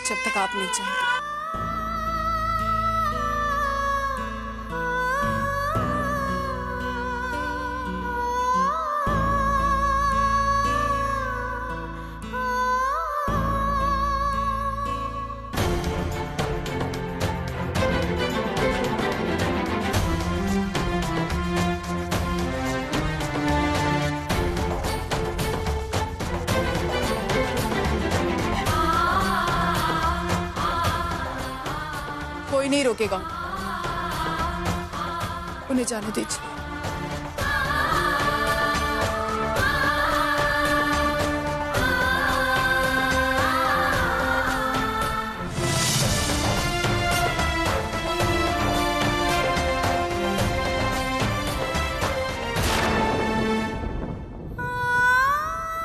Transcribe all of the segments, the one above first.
जब तक आप नहीं चाहेंगे। कोई नहीं रोकेगा, उन्हें जाने दीजिए।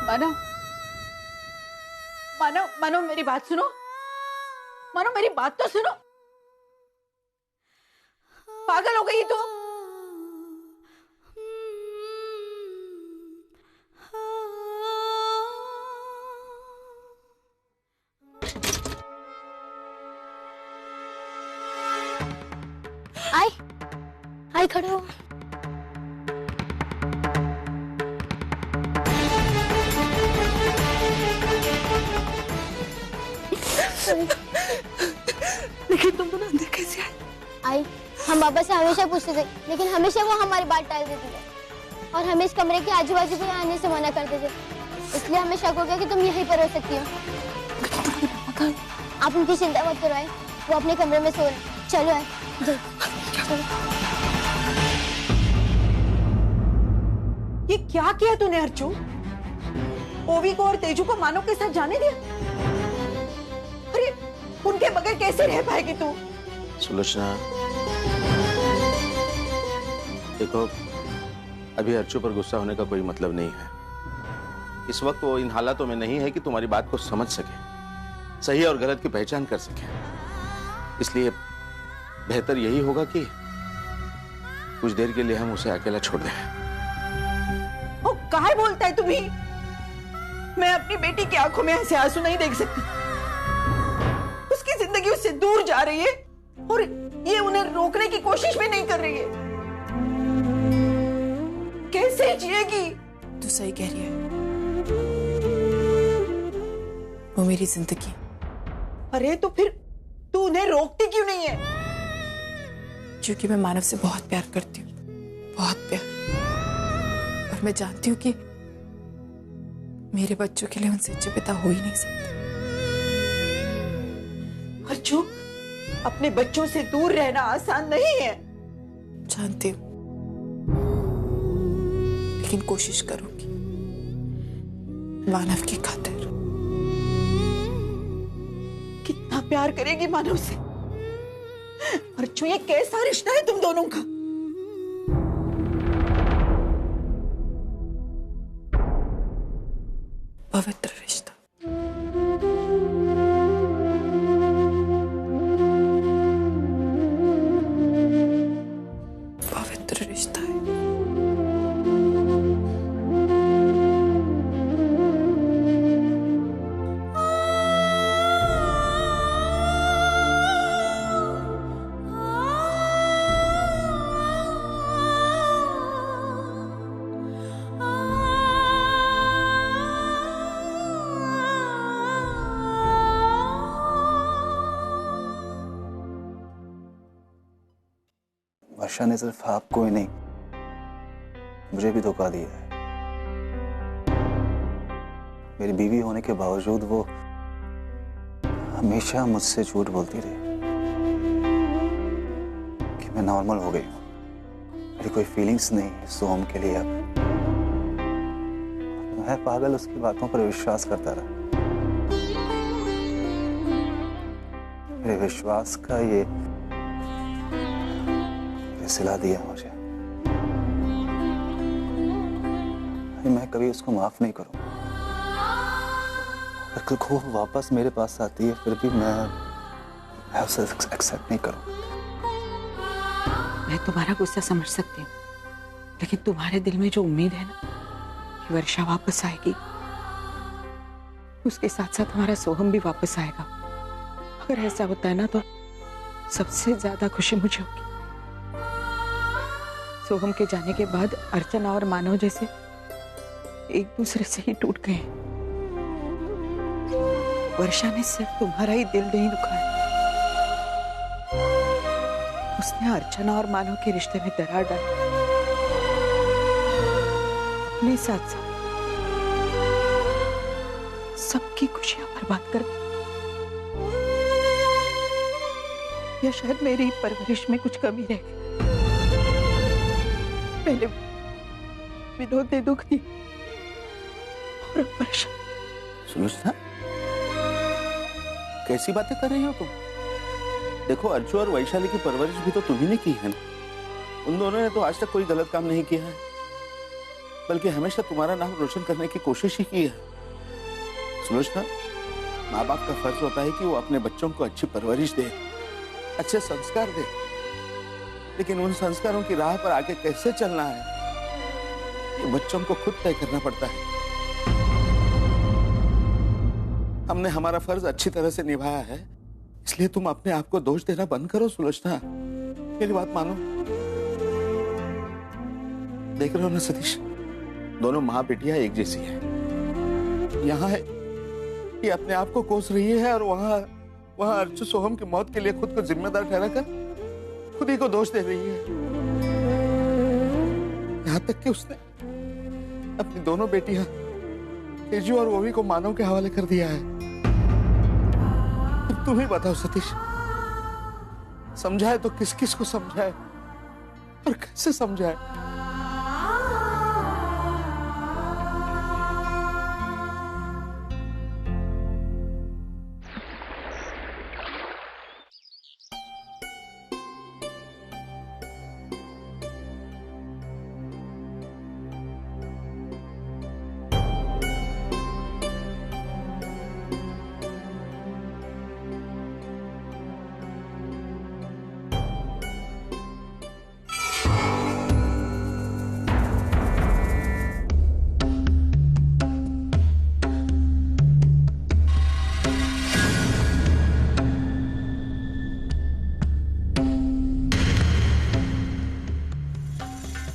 मानो, मानो, मानो मेरी बात सुनो। मानो मेरी बात तो सुनो। पागल हो गई तू? आई आई खड़े हो। लेकिन तुम दोनों अंदर कैसे आए? आई हम बाबा से हमेशा पूछते थे, लेकिन हमेशा वो हमारी बात टाल देती है और हमें इस कमरे के आजू बाजू भी आने से मना करते थे। इसलिए हमें शक हो गया कि तुम यहीं पर हो सकती हो। आप उनकी चिंता मत करो, आई वो अपने कमरे में सो रहे। चलो आई चलो। ये क्या किया तूने अर्चू? ओवी को और तेजू को मानो के साथ जाने दिया? अरे उनके बगैर कैसे रह पाएगी तू? सुलोचना, देखो अभी अर्चू पर गुस्सा होने का कोई मतलब नहीं है। इस वक्त वो इन हालातों में नहीं है कि तुम्हारी बात को समझ सके, सही और गलत की पहचान कर सके। इसलिए बेहतर यही होगा कि कुछ देर के लिए हम उसे अकेला छोड़ दें। ओ काय बोलता है तुम्ही? मैं अपनी बेटी की आंखों में ऐसे आंसू नहीं देख सकती। उसकी जिंदगी उससे दूर जा रही है और ये उन्हें रोकने की कोशिश भी नहीं कर रही है। कैसे जिएगी? तू सही कह रही है, वो मेरी जिंदगी। अरे तो फिर तू उन्हें रोकती क्यों नहीं है? क्योंकि मैं मानव से बहुत प्यार करती हूँ, बहुत प्यार। और मैं जानती हूँ कि मेरे बच्चों के लिए उनसे अच्छे पिता हो ही नहीं सकते। अर्चू, अपने बच्चों से दूर रहना आसान नहीं है। जानती हूँ, लेकिन कोशिश करूंगी मानव की खातिर। कितना प्यार करेगी मानव से? अर्चू, ये कैसा रिश्ता है तुम दोनों का? पवित्र रिश्ता। पवित्र रिश्ता है। वर्षा ने सिर्फ आपको ही नहीं, मुझे भी धोखा दिया है। मेरी बीवी होने के बावजूद वो हमेशा मुझसे झूठ बोलती रही कि मैं नॉर्मल हो गई हूँ, मेरी कोई फीलिंग्स नहीं है सोहम के लिए। अब मैं पागल उसकी बातों पर विश्वास करता रहा। मेरे विश्वास का ये सिला दिया मुझे। मैं कभी उसको माफ नहीं करूंगा। कल को वो वापस मेरे पास आती है, फिर भी मैं उसे एक्सेप्ट नहीं करूंगा। मैं तुम्हारा गुस्सा समझ सकती हूँ, लेकिन तुम्हारे दिल में जो उम्मीद है ना कि वर्षा वापस आएगी, उसके साथ साथ हमारा सोहम भी वापस आएगा, अगर ऐसा होता है ना तो सबसे ज्यादा खुशी मुझे होगी। सोहम के जाने के बाद अर्चना और मानव जैसे एक दूसरे से ही टूट गए। वर्षा ने सिर्फ तुम्हारा ही दिल नहीं दुखाया, उसने अर्चना और मानव के रिश्ते में दरार डाली, अपने साथ साथ सबकी खुशियां बर्बाद कर दी। या शायद मेरी परवरिश में कुछ कमी रह गई। पहले विनोद ने दुख दी और अब वर्षा। सुलोचना, कैसी बातें कर रही हो तुम? देखो, अर्चू और वैशाली की परवरिश भी तो तुम्ही ने की है ना। उन दोनों ने तो आज तक कोई गलत काम नहीं किया है, बल्कि हमेशा तुम्हारा नाम रोशन करने की कोशिश ही की है। सुलोचना, माँ बाप का फर्ज होता है कि वो अपने बच्चों को अच्छी परवरिश दे, अच्छे संस्कार दे, लेकिन उन संस्कारों की राह पर आगे कैसे चलना है ये बच्चों को खुद तय करना पड़ता है। हमने हमारा फर्ज अच्छी तरह से निभाया है, इसलिए तुम अपने आप को दोष देना बंद करो। सुलोचना, मेरी बात मानो। देख रहे हो ना सतीश, दोनों माँ बेटियां एक जैसी है। यहाँ है ये अपने आप को कोस रही है और वहां अर्चू सोहम की मौत के लिए खुद को जिम्मेदार ठहराकर खुद ही को दोष दे रही है। यहां तक कि उसने अपनी दोनों बेटियां तेजू और ओवी को मानव के हवाले कर दिया है। अब तुम ही बताओ सतीश, समझाए तो किस किस को समझाए और कैसे समझाए?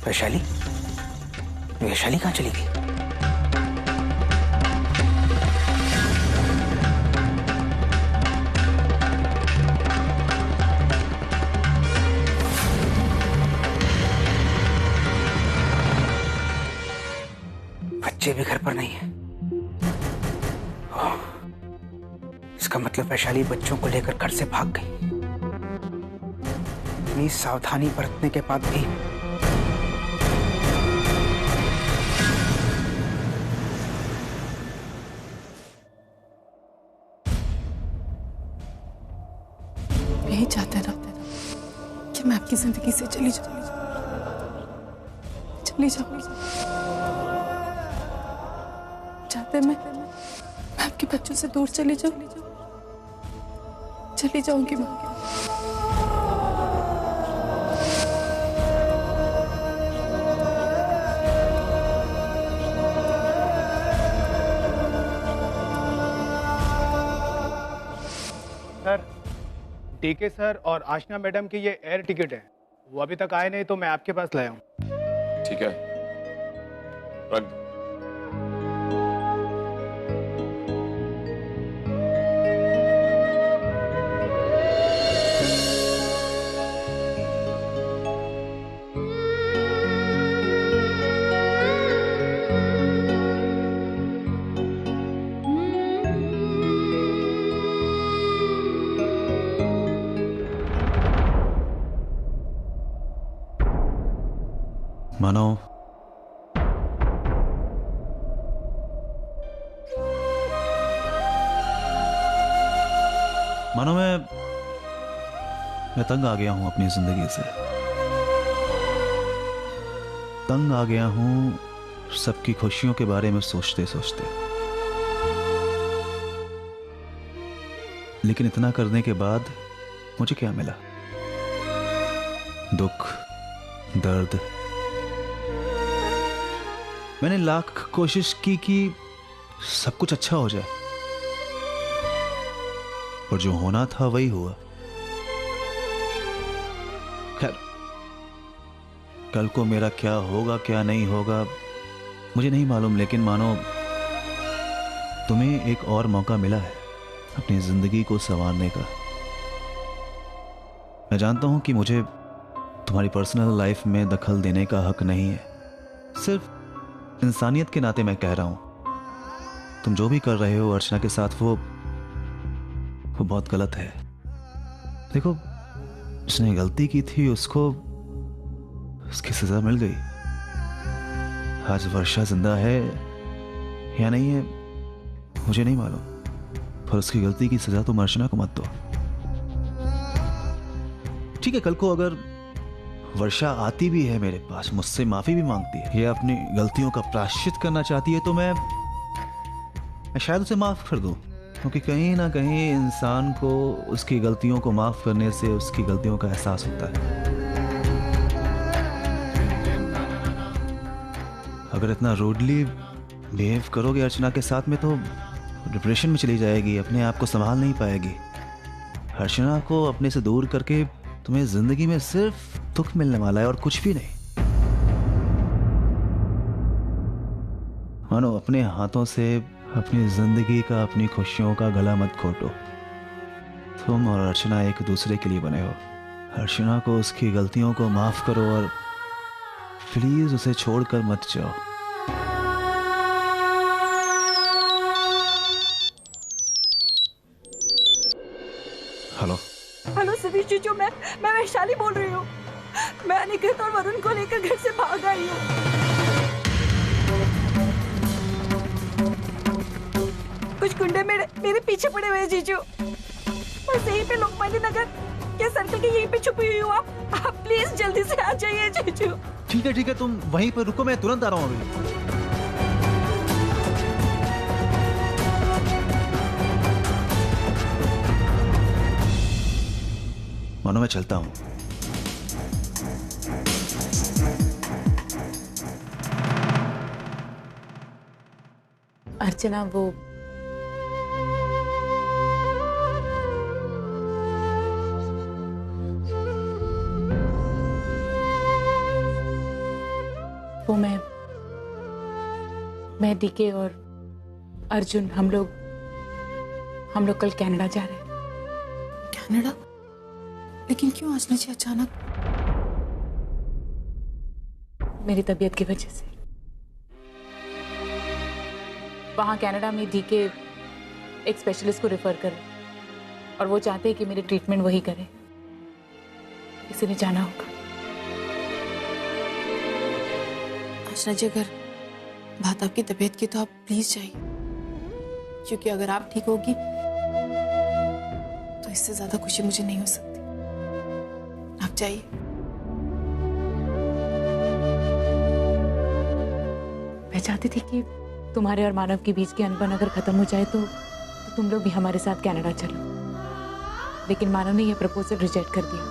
वैशाली? वैशाली कहाँ चली गई? बच्चे भी घर पर नहीं है। इसका मतलब वैशाली बच्चों को लेकर घर से भाग गई। इतनी सावधानी बरतने के बाद भी यही चाहते ना कि मैं आपकी जिंदगी से चली जाऊं। चाहते मैं आपके बच्चों से दूर चली जाऊंगी मैं। सर, डीके सर और आशना मैडम की ये एयर टिकट है, वो अभी तक आए नहीं तो मैं आपके पास लाया हूँ। ठीक है, रख दो। मानो मैं तंग आ गया हूं अपनी जिंदगी से। तंग आ गया हूं सबकी खुशियों के बारे में सोचते सोचते। लेकिन इतना करने के बाद मुझे क्या मिला? दुख, दर्द। मैंने लाख कोशिश की कि सब कुछ अच्छा हो जाए, पर जो होना था वही हुआ। खैर, कल को मेरा क्या होगा क्या नहीं होगा मुझे नहीं मालूम, लेकिन मानो तुम्हें एक और मौका मिला है अपनी जिंदगी को संवारने का। मैं जानता हूं कि मुझे तुम्हारी पर्सनल लाइफ में दखल देने का हक नहीं है, सिर्फ इंसानियत के नाते मैं कह रहा हूं तुम जो भी कर रहे हो अर्चना के साथ वो बहुत गलत है। देखो, उसने गलती की थी, उसको उसकी सजा मिल गई। आज वर्षा जिंदा है या नहीं है मुझे नहीं मालूम, पर उसकी गलती की सजा तुम अर्चना को मत दो। ठीक है, कल को अगर वर्षा आती भी है मेरे पास, मुझसे माफी भी मांगती है, ये अपनी गलतियों का प्रायश्चित करना चाहती है, तो मैं शायद उसे माफ कर दूं, क्योंकि कहीं ना कहीं इंसान को उसकी गलतियों को माफ करने से उसकी गलतियों का एहसास होता है। अगर इतना रूडली बिहेव करोगे अर्चना के साथ में तो डिप्रेशन में चली जाएगी, अपने आप को संभाल नहीं पाएगी। अर्चना को अपने से दूर करके तुम्हें जिंदगी में सिर्फ दुख मिलने वाला है और कुछ भी नहीं। मानो अपने हाथों से अपनी जिंदगी का, अपनी खुशियों का गला मत घोटो। तुम और अर्चना एक दूसरे के लिए बने हो। अर्चना को उसकी गलतियों को माफ करो और प्लीज उसे छोड़कर मत जाओ। हेलो हेलो सतीश जीजू, मैं वैशाली बोल रही हूँ। मैं अनिकेत और वरुण को लेकर घर से भाग आई हूँ। कुछ गुंडे मेरे पीछे पड़े हुए हैं जीजू। बस यहीं पे लोकमान्य नगर के सर्कल के यहीं पे छुपी हुई हूँ। आप प्लीज जल्दी से आ जाइए जीजू। ठीक है, तुम वहीं पर रुको, मैं तुरंत आ रहा हूँ अभी। मानो मैं चलता हूं। अर्चना, वो मैं डीके और अर्जुन हम लोग कल कनाडा जा रहे हैं। कनाडा? लेकिन क्यों आसना जी अचानक? मेरी तबीयत की वजह से। वहां कनाडा में डीके एक स्पेशलिस्ट को रेफर करे और वो चाहते हैं कि मेरी ट्रीटमेंट वही करे, इसलिए जाना होगा। आसना जी, अगर बात आपकी तबीयत की तो आप प्लीज जाइए, क्योंकि अगर आप ठीक होगी तो इससे ज्यादा खुशी मुझे नहीं हो सकती। आप जाइए। मैं चाहती थी कि तुम्हारे और मानव के बीच की अनबन अगर खत्म हो जाए तो तुम लोग भी हमारे साथ कनाडा चलो, लेकिन मानव ने यह प्रपोजल रिजेक्ट कर दिया।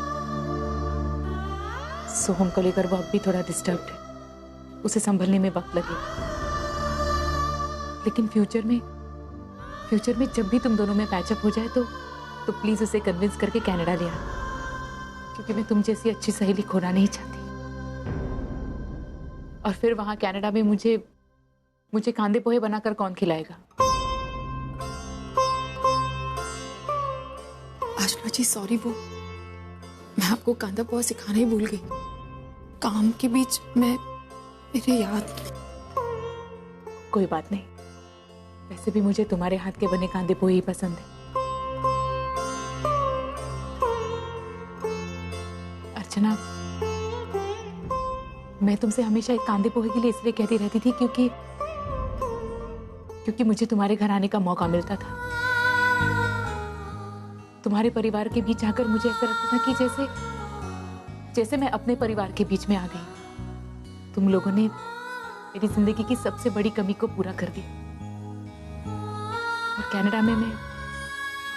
सोहम को लेकर वो अब भी थोड़ा डिस्टर्ब्ड है, उसे संभलने में वक्त लगेगा। लेकिन फ्यूचर में जब भी तुम दोनों में पैचअप हो जाए तो प्लीज उसे कन्विंस करके कनाडा ले आना, क्योंकि मैं तुम जैसी अच्छी सहेली खोना नहीं चाहती। और फिर वहां कनाडा में मुझे कांदे पोहे बनाकर कौन खिलाएगा? आशना जी सॉरी, वो मैं आपको कांदा पोहा सिखाना ही भूल गई। काम के बीच मेरे याद। कोई बात नहीं, वैसे भी मुझे तुम्हारे हाथ के बने कांदे पोहे ही पसंद है। अर्चना, मैं तुमसे हमेशा एक कांदे पोहे के लिए इसलिए कहती रहती थी क्योंकि मुझे तुम्हारे घर आने का मौका मिलता था। तुम्हारे परिवार के बीच आकर मुझे ऐसा लगता था कि जैसे मैं अपने परिवार के बीच में आ गई। तुम लोगों ने मेरी जिंदगी की सबसे बड़ी कमी को पूरा कर दिया। और कनाडा में मैं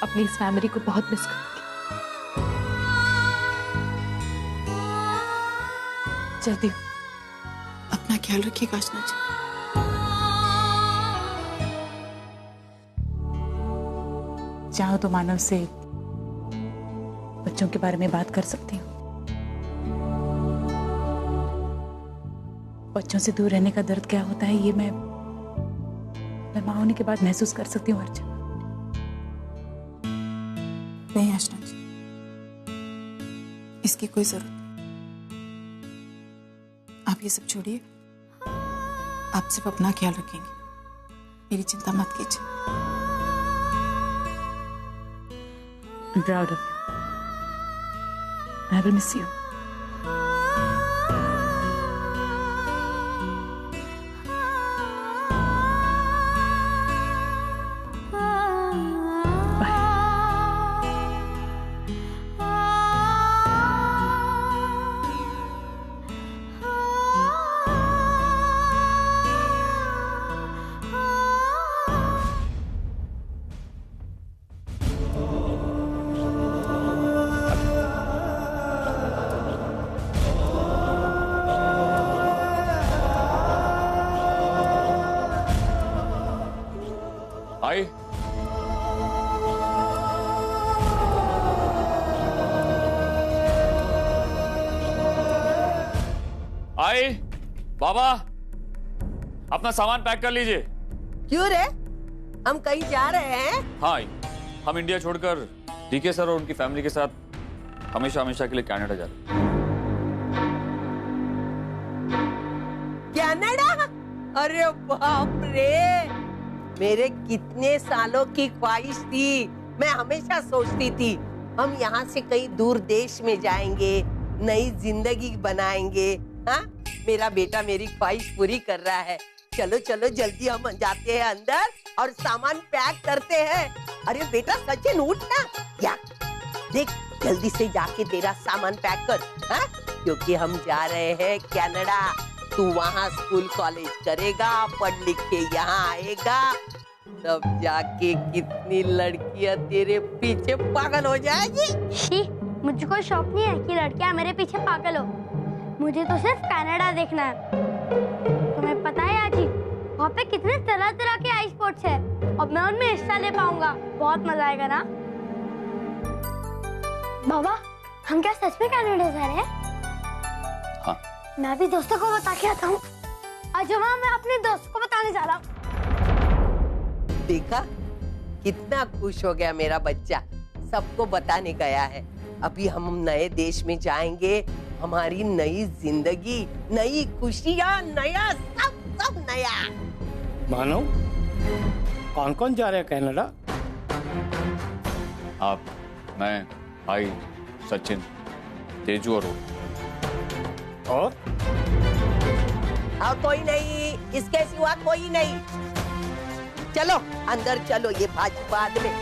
अपनी इस फैमिली को बहुत मिस करूंगी। चलती हूँ। अपना ख्याल रखिएगा आशना जी। चाहो तो मानव से बच्चों के बारे में बात कर सकती हूँ। बच्चों से दूर रहने का दर्द क्या होता है ये मैं माँ होने के बाद महसूस कर सकती हूँ अर्चना। नहीं आशना जी, इसकी कोई जरूरत नहीं। आप ये सब छोड़िए, आप सिर्फ अपना ख्याल रखेंगे, मेरी चिंता मत कीजिए। I'm proud of you. I will miss you. आई आई बाबा, अपना सामान पैक कर लीजिए। क्यों रे, हम कहीं जा रहे हैं? हाँ आई, हम इंडिया छोड़कर डीके सर और उनकी फैमिली के साथ हमेशा हमेशा के लिए कनाडा जा रहे हैं। कनाडा? अरे बाप रे, मेरे कितने सालों की ख्वाहिश थी। मैं हमेशा सोचती थी हम यहाँ से कहीं दूर देश में जाएंगे, नई जिंदगी बनाएंगे। हाँ, मेरा बेटा मेरी ख्वाहिश पूरी कर रहा है। चलो चलो जल्दी हम जाते हैं अंदर और सामान पैक करते हैं। अरे बेटा सचिन उठ ना, या देख जल्दी से जाके तेरा सामान पैक कर। हाँ, क्योंकि हम जा रहे हैं कनाडा। तू वहाँ स्कूल कॉलेज करेगा, पढ़ लिख के यहाँ आएगा, तब जाके कितनी लड़कियां तेरे पीछे पागल हो जाएगी। शी, मुझे कोई शौक नहीं है कि लड़कियां मेरे पीछे पागल हो। मुझे तो सिर्फ कनाडा देखना है। तुम्हें पता है आजी, वहाँ पे कितने तरह तरह के आइस स्पोर्ट्स है और मैं उनमें हिस्सा ले पाऊंगा। बहुत मजा आएगा ना बाबा? हम क्या सच में कनाडा जा रहे हैं? हाँ। मैं भी दोस्तों को बता के आता हूँ। आज मैं अपने दोस्त को बताने जा रहा हूँ। देखा कितना खुश हो गया मेरा बच्चा, सबको बताने गया है। अभी हम नए देश में जाएंगे, हमारी नई जिंदगी, नई खुशियाँ, नया सब सब नया। मानव, कौन कौन जा रहे हैं कनाडा? आप, मैं, आई, सचिन, तेजू और और कोई नहीं, इसके सिवा कोई नहीं। चलो अंदर चलो, ये भाजी बाद में।